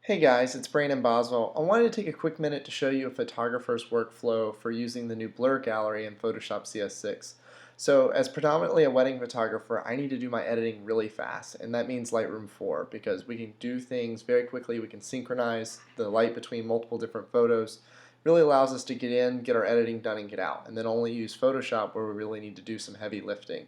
Hey guys, it's Brandon Boswell. I wanted to take a quick minute to show you a photographer's workflow for using the new blur gallery in Photoshop CS6. So as predominantly a wedding photographer, I need to do my editing really fast, and that means Lightroom 4 because we can do things very quickly. We can synchronize the light between multiple different photos. It really allows us to get in, get our editing done, and get out, and then only use Photoshop where we really need to do some heavy lifting.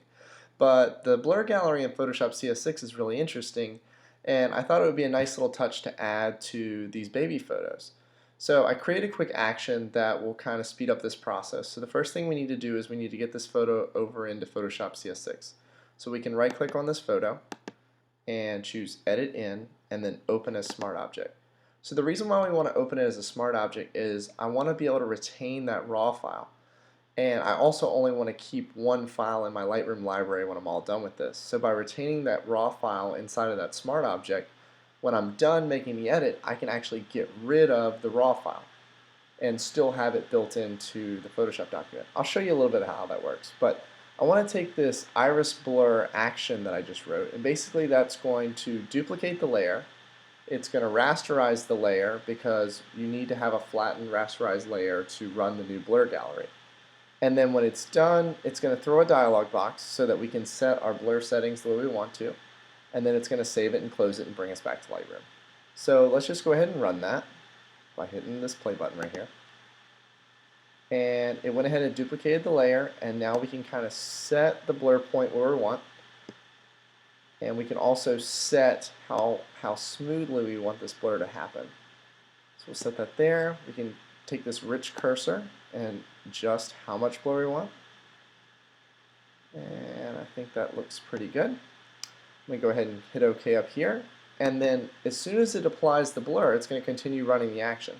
But the blur gallery in Photoshop CS6 is really interesting, and I thought it would be a nice little touch to add to these baby photos. So I created a quick action that will kind of speed up this process. So the first thing we need to do is we need to get this photo over into Photoshop CS6. So we can right click on this photo and choose Edit In and then Open as Smart Object. So the reason why we want to open it as a smart object is I want to be able to retain that raw file. And I also only want to keep one file in my Lightroom library when I'm all done with this. So by retaining that raw file inside of that smart object, when I'm done making the edit, I can actually get rid of the raw file and still have it built into the Photoshop document. I'll show you a little bit of how that works. But I want to take this iris blur action that I just wrote, and basically that's going to duplicate the layer. It's going to rasterize the layer because you need to have a flattened rasterized layer to run the new blur gallery. And then when it's done, it's going to throw a dialog box so that we can set our blur settings the way we want to. And then it's going to save it and close it and bring us back to Lightroom. So let's just go ahead and run that by hitting this play button right here. And it went ahead and duplicated the layer, and now we can kind of set the blur point where we want. And we can also set how smoothly we want this blur to happen. So we'll set that there. We can take this rich cursor and adjust how much blur we want. And I think that looks pretty good. Let me go ahead and hit OK up here. And then as soon as it applies the blur, it's going to continue running the action.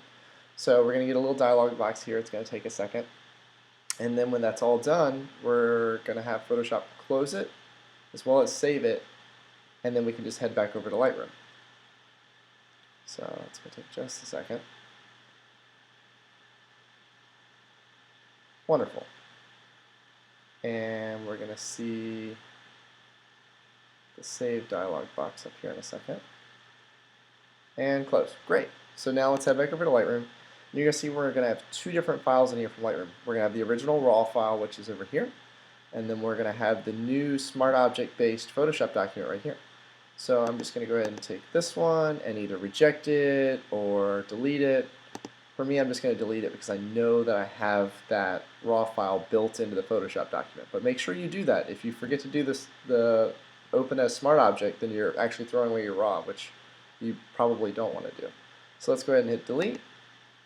So we're going to get a little dialog box here. It's going to take a second. And then when that's all done, we're going to have Photoshop close it as well as save it. And then we can just head back over to Lightroom. So it's going to take just a second. Wonderful. And we're going to see the save dialog box up here in a second. And close. Great. So now let's head back over to Lightroom. You're going to see we're going to have two different files in here from Lightroom. We're going to have the original raw file, which is over here. And then we're going to have the new smart object based Photoshop document right here. So I'm just going to go ahead and take this one and either reject it or delete it. For me, I'm just going to delete it because I know that I have that raw file built into the Photoshop document. But make sure you do that. If you forget to do this, the open as smart object, then you're actually throwing away your raw, which you probably don't want to do. So let's go ahead and hit delete.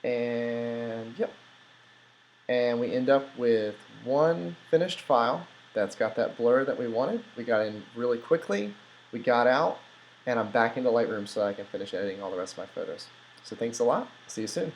And yep. And we end up with one finished file that's got that blur that we wanted. We got in really quickly. We got out. And I'm back into Lightroom so I can finish editing all the rest of my photos. So thanks a lot. See you soon.